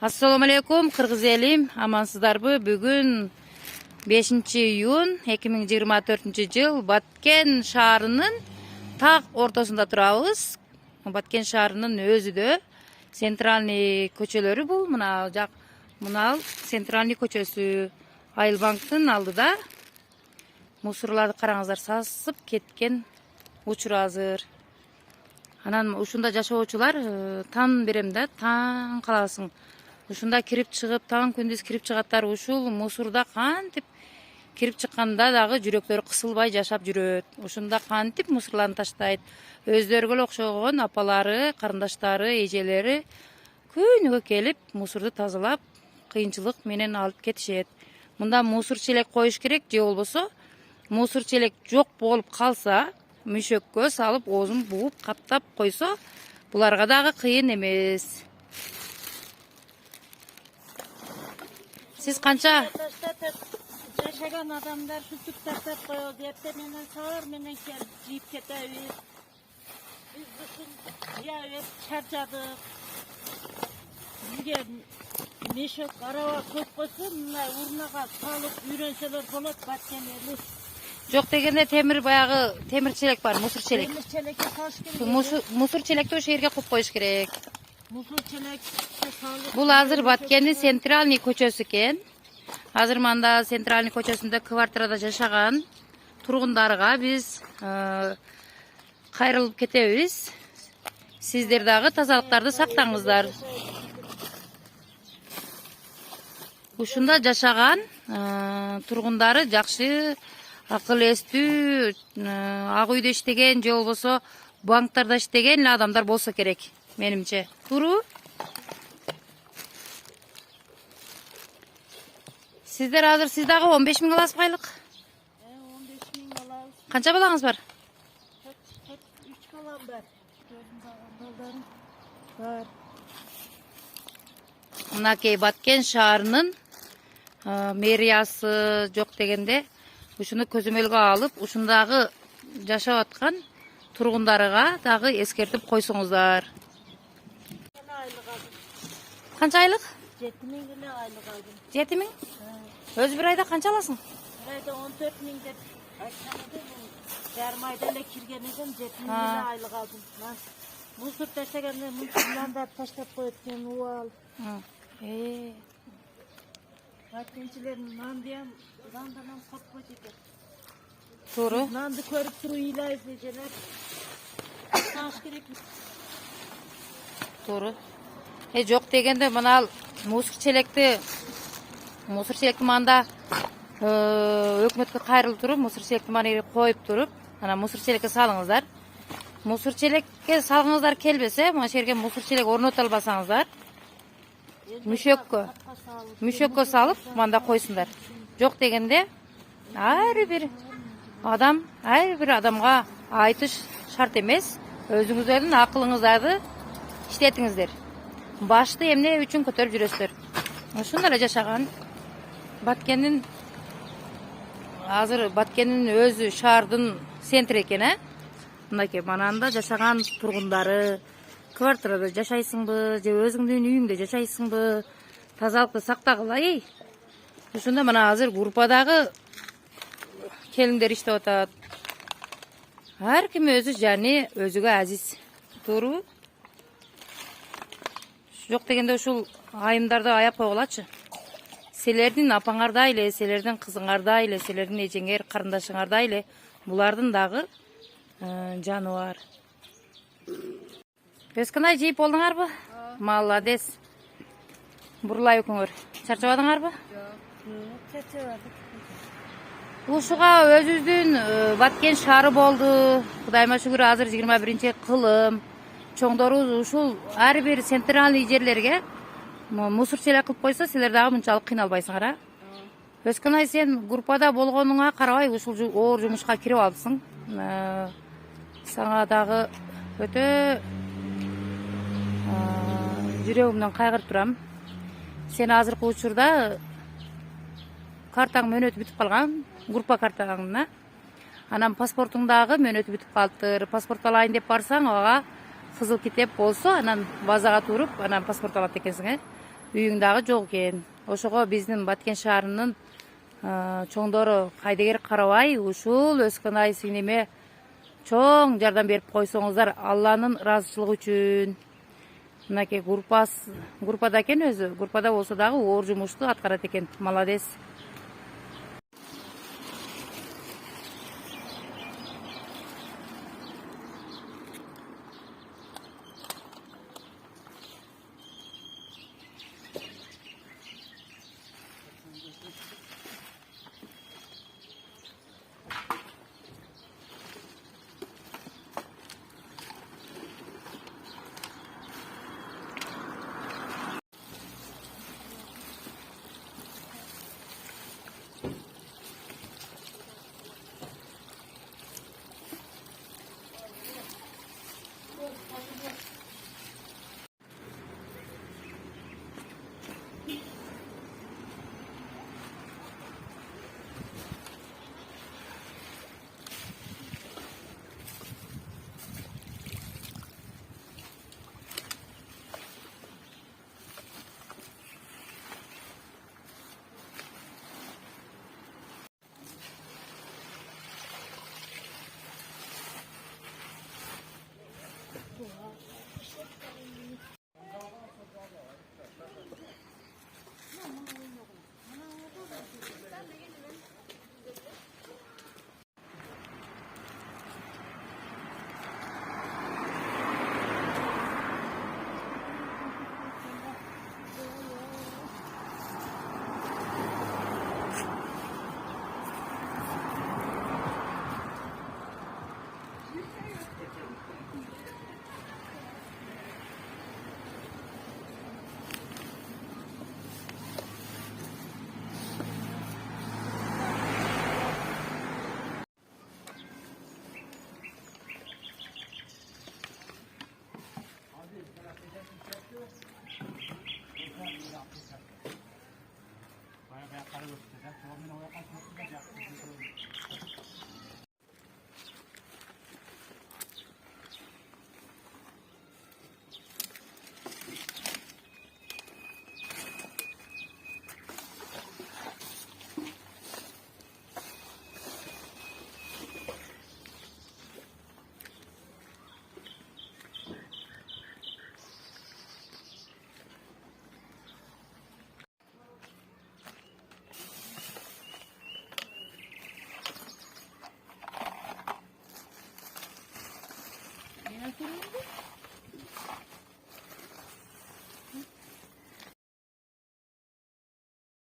Assalamu alaikum, Kırgız elim. Amansızdarбы? Бүгүн 5-июнь 2024 жыл Баткен шаарынын так ортосунда турабыз. Баткен шаарынын өзүдө центральный көчөлөрү бул. Мына жак, мына центральный көчөсү. Айылбанктын алдыда мусорларды караңыздар, сасып кеткен учур азыр. Анан ушунда жашоочулар таң берем да, таң каласың. Ушунда кирип чыгып, таң күндүз кирип чыгаттар. Ушул мусорда кантип кирип чыкканда дагы жүрөктөрү кысылбай жашап жүрөт. Ушунда кантип мусорларын таштайт. Өздөргө эле окшогон апалары, карындаштары, эжелери күнүгө келип мусорду тазалап, кыйынчылык менен алып кетишет. Мында мусор челек коюш керек, же болбосо мусор челек жок болуп калса, мüşөккө салып, оозун бууп, каптап койсо, буларга дагы кыйын эмес. Siz kança? Жашаган адамдар сүтүп таштап коёбуз, эртең менен саар менен келип жыйып кетебиз. Биз ушун жаап чарчадык. Бизге мешок араба көп койсо, мына урнага салып үйрөнсөлөр болот, Баткен эли. Жок дегенде темир баягы темир челек бар, мусор челек. Темир челекке салыш керек. Мусор челекти ошол жерге коюп коюш керек. Мусор челекке салып. Бул азыр Баткендин центральный көчөсү экен. Азыр мында центральный көчөсүндө квартирада жашаган тургундарга биз кайрылып кетебиз. Сиздер дагы тазалыктарды сактаңыздар. Ушунда жашаган тургундары жакшы, акыл эстүү, ак үйдө иштеген же болбосо банктарда иштеген эле адамдар болсо керек, менимче. Туру? Сиздер азыр сиз дагы 15 000 аласызбы айлык? 15 000 алабыз. Канча балаңыз бар? 3 балам бар. Балдарым бар. Мынакей Баткен шаарынын мэриясы жок дегенде ушуну көзөмөлгө алып, ушундагы жашап аткан тургундарга дагы эскертип койсоңуздар. Канча айлык? 7 000 эле айлык алдым. 7 000? Өз бир айда канча аласың? Bir ayda 14 000 деп айтқанды, жарым айда эле кирген экен, 7 000 эле айлык алдым. Мусор таштаганда мусорларды таштап коет экен, убал. Баткенчилер нандыям зандан копкойт экен. Туура. Нанды көрүп туруп ыйлайбыз эжелер. Таш керек. Туура. Жок дегенде мына мусор челекти манда өкмөткө кайрылып туруп, мусор челекти мана коюп туруп, ана мусор челекке салыңыздар. Мусор челекке салгыңыздар келбесе, мына жерге мусор челек орното албасаңыздар, мüşөккө салып, манда койсундар. Жок дегенде ар бир адамга айтыш шарт эмес. Өзүңүздөрдүн акылыңыздарды иштетиңиздер. Башты эмне үчүн көтөрүп жүрөсүздөр? Ушундай эле жашаган Баткендин азыр Баткендин өзү шаардын центри экен, мынакей мананда жашаган тургундары, квартирада жашайсыңбы, же өзүңдүн үйүңдө жашайсыңбы, тазалыкты сактагыла. Ушунда мына азыр группадагы келиндер иштеп атат. Ар ким өзү жани, өзүгө азиз. Туурабы? Жок дегенде ушул айымдарды аяп койгулачы. Силердин апаңардай эле, силердин кызыңардай эле, силердин эжеңер, карындашыңардай эле булардын дагы жаны бар. Өскүнай жейип болдуңарбы? Молодец. Бурлай өкүңөр. Чарчабадыңарбы? Жок, чачабадык. Ушуга өзүбүздүн Баткен шаары болду. Кудайыма шүгүр, азыр 21-кылым. Чоңдорубуз ушул ар бир центральный жерлерге мусор челек кылып койсо, силер дагы мынчалык кыйналбайсыңар, Өскүнай, сен группада болгонуңа карабай ушул оор жумушка кирип алыпсың. Сага дагы өтө жүрөгүмдөн кайгырып турам. Сен азыркы учурда картаң мөөнөтү бүтүп калган, группа картаңда. Анан паспортуңдагы мөөнөтү бүтүп калыптыр. Паспорт алайын деп барсаң, ага кызыл китеп болсо, анан базага туруп, анан паспорт алат экенсиң, үйүң дагы жок экен. Ошого биздин Баткен шаарынын чоңдору кайдыгер карабай ушул өскөн ай сиңдиме чоң жардам берип койсоңуздар Алланын ыраазычылыгы үчүн. Мынакей группада экен өзү. Группада болсо дагы оор жумушту аткарат экен. Молодец.